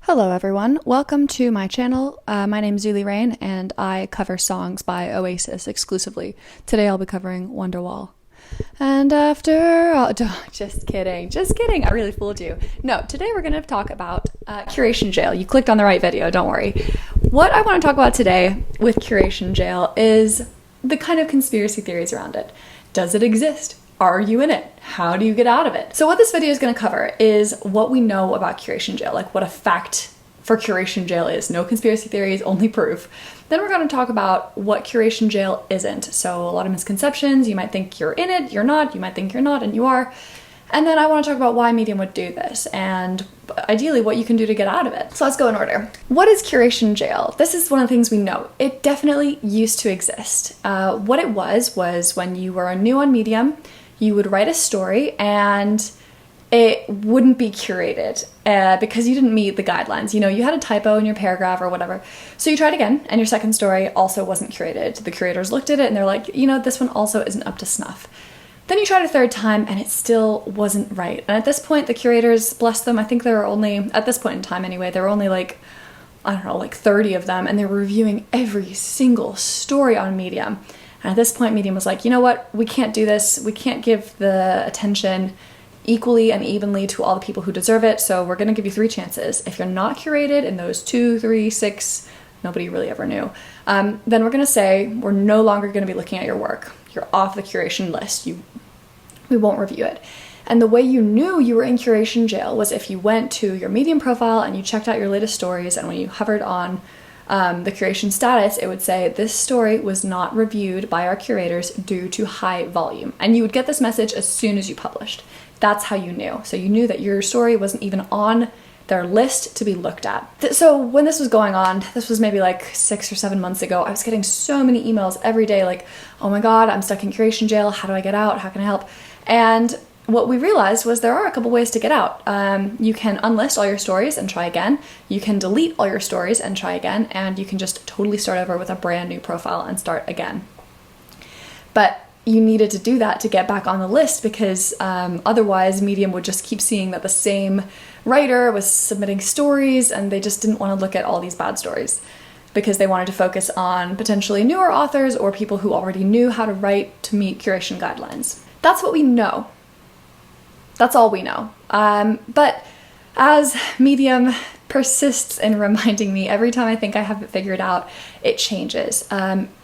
Hello everyone, welcome to my channel. My name is Julie Rain and I cover songs by Oasis exclusively. Today I'll be covering Wonderwall. And after all, just kidding, I really fooled you. No, today we're going to talk about Curation Jail. You clicked on the right video, don't worry. What I want to talk about today with Curation Jail is the kind of conspiracy theories around it. Does it exist? Are you in it? How do you get out of it? So what this video is going to cover is what we know about Curation Jail, like what a fact for Curation Jail is. No conspiracy theories, only proof. Then we're going to talk about what Curation Jail isn't. So a lot of misconceptions. You might think you're in it, you're not. You might think you're not, and you are. And then I want to talk about why Medium would do this and ideally what you can do to get out of it. So let's go in order. What is Curation Jail? This is one of the things we know. It definitely used to exist. What it was when you were new on Medium, you would write a story and it wouldn't be curated because you didn't meet the guidelines. You know, you had a typo in your paragraph or whatever. So you tried again and your second story also wasn't curated. The curators looked at it and they're like, you know, this one also isn't up to snuff. Then you tried a third time and it still wasn't right. And at this point, the curators, bless them, I think there were only, at this point in time anyway, there were only like, I don't know, like 30 of them, and they were reviewing every single story on Medium. And at this point, Medium was like, you know what, we can't do this. We can't give the attention equally and evenly to all the people who deserve it, so we're gonna give you 3 chances. If you're not curated in those 2, 3, 6, nobody really ever knew, then we're gonna say we're no longer gonna be looking at your work. You're off the curation list. We won't review it. And the way you knew you were in Curation Jail was if you went to your Medium profile and you checked out your latest stories, and when you hovered on the curation status, it would say this story was not reviewed by our curators due to high volume. And you would get this message as soon as you published. That's how you knew. So you knew that your story wasn't even on their list to be looked at. So when this was going on, this was maybe like 6 or 7 months ago, I was getting so many emails every day like, oh my God, I'm stuck in Curation Jail. How do I get out? How can I help? And what we realized was there are a couple ways to get out. You can unlist all your stories and try again. You can delete all your stories and try again. And you can just totally start over with a brand new profile and start again. But you needed to do that to get back on the list because otherwise Medium would just keep seeing that the same writer was submitting stories and they just didn't want to look at all these bad stories because they wanted to focus on potentially newer authors or people who already knew how to write to meet curation guidelines. That's what we know. That's all we know. But as Medium persists in reminding me every time I think I have it figured out, it changes.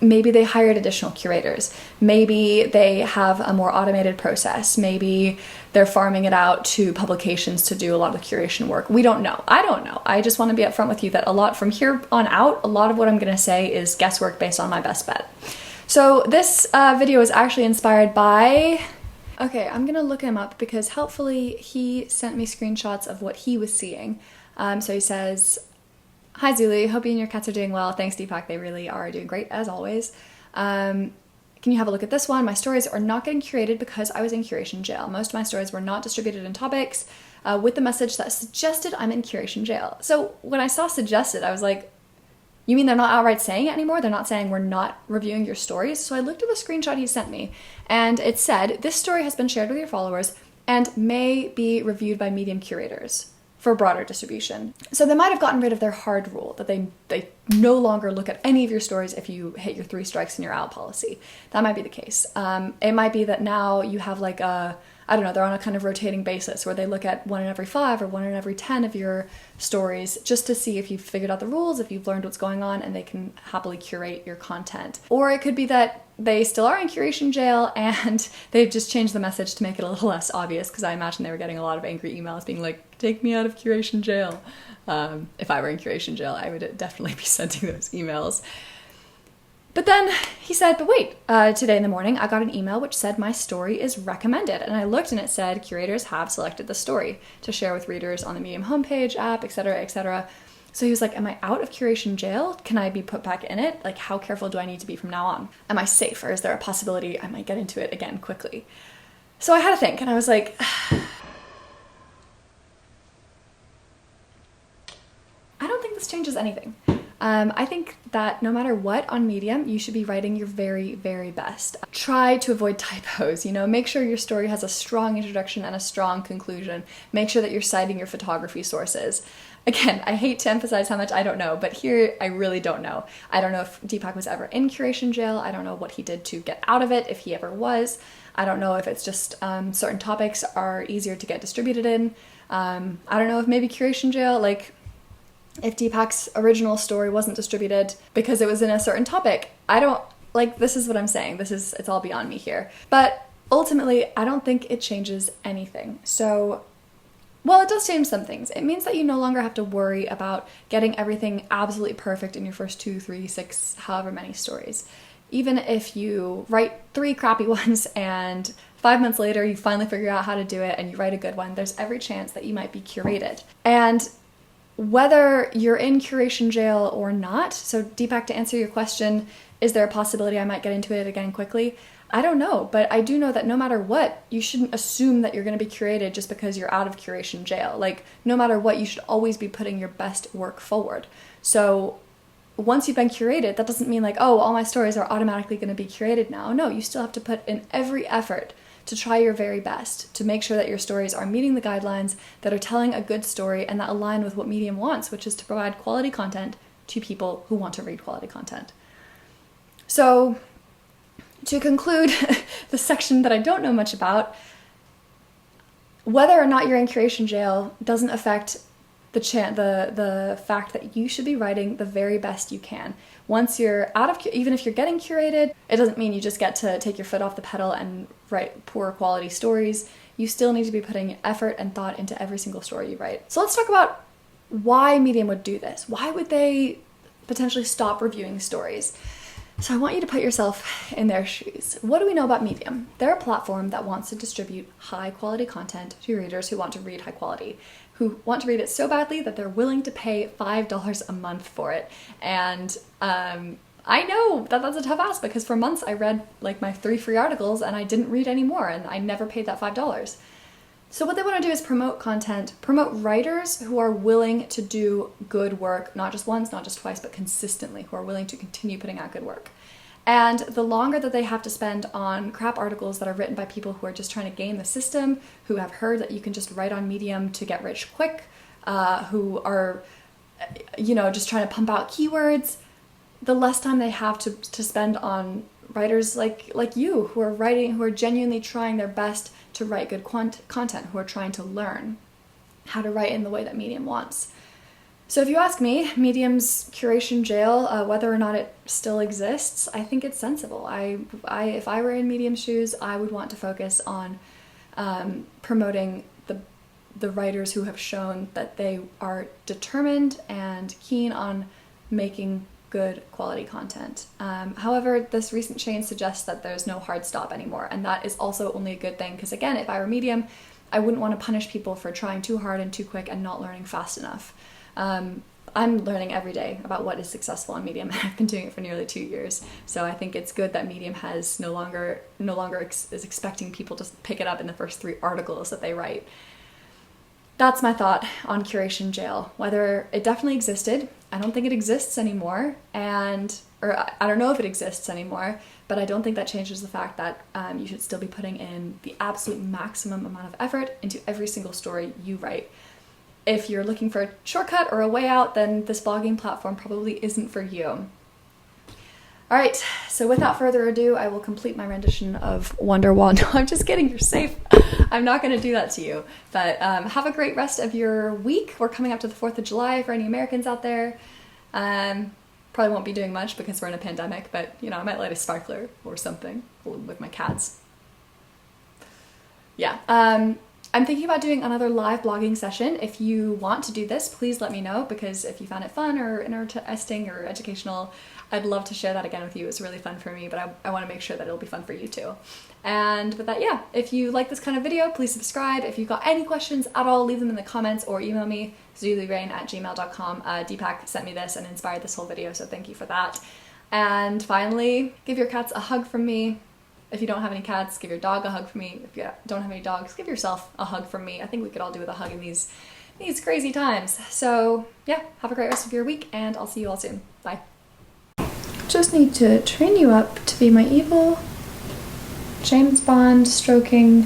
Maybe they hired additional curators. Maybe they have a more automated process. Maybe they're farming it out to publications to do a lot of the curation work. We don't know. I don't know. I just want to be upfront with you that a lot from here on out, a lot of what I'm going to say is guesswork based on my best bet. So this video is actually inspired by... Okay, I'm gonna look him up because helpfully he sent me screenshots of what he was seeing. So he says, hi Zuli, hope you and your cats are doing well. Thanks Deepak, they really are doing great as always. Can you have a look at this one? My stories are not getting curated because I was in Curation Jail. Most of my stories were not distributed in topics with the message that suggested I'm in Curation Jail. So when I saw suggested, I was like, you mean they're not outright saying it anymore? They're not saying we're not reviewing your stories? So I looked at the screenshot he sent me and it said, this story has been shared with your followers and may be reviewed by Medium curators for broader distribution. So they might have gotten rid of their hard rule that they no longer look at any of your stories if you hit your 3 strikes and you're out policy. That might be the case. It might be that now you have like a, I don't know, they're on a kind of rotating basis where they look at 1 in every 5 or 1 in every 10 of your stories just to see if you've figured out the rules, if you've learned what's going on, and they can happily curate your content. Or it could be that they still are in Curation Jail and they've just changed the message to make it a little less obvious, because I imagine they were getting a lot of angry emails being like, take me out of Curation Jail. If I were in Curation Jail, I would definitely be sending those emails. But then he said, but wait, today in the morning, I got an email which said my story is recommended. And I looked and it said curators have selected the story to share with readers on the Medium homepage, app, etc., etc. So he was like, am I out of Curation Jail? Can I be put back in it? Like, how careful do I need to be from now on? Am I safe, or is there a possibility I might get into it again quickly? So I had to think, and I was like, I don't think this changes anything. I think that no matter what on Medium, you should be writing your very, very best. Try to avoid typos, make sure your story has a strong introduction and a strong conclusion. Make sure that you're citing your photography sources. Again, I hate to emphasize how much I don't know, but here I really don't know. I don't know if Deepak was ever in curation jail. I don't know what he did to get out of it, if he ever was. I don't know if it's just certain topics are easier to get distributed in. I don't know if maybe curation jail, if Deepak's original story wasn't distributed because it was in a certain topic. This is what I'm saying. It's all beyond me here. But ultimately, I don't think it changes anything. So, well, it does change some things. It means that you no longer have to worry about getting everything absolutely perfect in your first 2, 3, 6, however many stories. Even if you write 3 crappy ones and 5 months later you finally figure out how to do it and you write a good one, there's every chance that you might be curated. And whether you're in curation jail or not, so Deepak, to answer your question, is there a possibility I might get into it again quickly? I don't know, but I do know that no matter what, you shouldn't assume that you're going to be curated just because you're out of curation jail. No matter what, you should always be putting your best work forward. So once you've been curated, that doesn't mean all my stories are automatically going to be curated now. No, you still have to put in every effort to try your very best to make sure that your stories are meeting the guidelines, that are telling a good story, and that align with what Medium wants, which is to provide quality content to people who want to read quality content. So, to conclude the section that I don't know much about, whether or not you're in curation jail doesn't affect the fact that you should be writing the very best you can. Once you're even if you're getting curated, it doesn't mean you just get to take your foot off the pedal and write poor quality stories. You still need to be putting effort and thought into every single story you write. So let's talk about why Medium would do this. Why would they potentially stop reviewing stories? So I want you to put yourself in their shoes. What do we know about Medium? They're a platform that wants to distribute high quality content to readers who want to read high quality, who want to read it so badly that they're willing to pay $5 a month for it. And I know that that's a tough ask because for months I read my 3 free articles and I didn't read any more and I never paid that $5. So what they want to do is promote content, promote writers who are willing to do good work, not just once, not just twice, but consistently, who are willing to continue putting out good work. And the longer that they have to spend on crap articles that are written by people who are just trying to game the system, who have heard that you can just write on Medium to get rich quick, who are, just trying to pump out keywords, the less time they have to spend on writers like you, who are genuinely trying their best to write good content, who are trying to learn how to write in the way that Medium wants. So if you ask me, Medium's curation jail, whether or not it still exists, I think it's sensible. If I were in Medium's shoes, I would want to focus on promoting the writers who have shown that they are determined and keen on making good quality content. However, this recent change suggests that there's no hard stop anymore, and that is also only a good thing because, again, if I were Medium, I wouldn't want to punish people for trying too hard and too quick and not learning fast enough. I'm learning every day about what is successful on Medium, and I've been doing it for nearly 2 years. So I think it's good that Medium has no longer is expecting people to pick it up in the first 3 articles that they write. That's my thought on curation jail. Whether it definitely existed, I don't think it exists anymore, or I don't know if it exists anymore, but I don't think that changes the fact that you should still be putting in the absolute maximum amount of effort into every single story you write. If you're looking for a shortcut or a way out, then this blogging platform probably isn't for you. All right, so without further ado, I will complete my rendition of Wonderwall. No, I'm just kidding, you're safe. I'm not going to do that to you. But have a great rest of your week. We're coming up to the 4th of July for any Americans out there. Probably won't be doing much because we're in a pandemic, but I might light a sparkler or something with my cats. Yeah. I'm thinking about doing another live blogging session. If you want to do this, please let me know, because if you found it fun or interesting or educational, I'd love to share that again with you. It's really fun for me, but I want to make sure that it'll be fun for you too. And with that, yeah, if you like this kind of video, please subscribe. If you've got any questions at all, leave them in the comments or email me, zulyrain@gmail.com. Deepak sent me this and inspired this whole video, so thank you for that. And finally, give your cats a hug from me. If you don't have any cats, give your dog a hug from me. If you don't have any dogs, give yourself a hug from me. I think we could all do with a hug in these these crazy times. So yeah, have a great rest of your week, and I'll see you all soon. Bye. Just need to train you up to be my evil James Bond stroking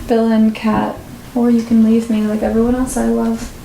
villain cat, or you can leave me like everyone else I love.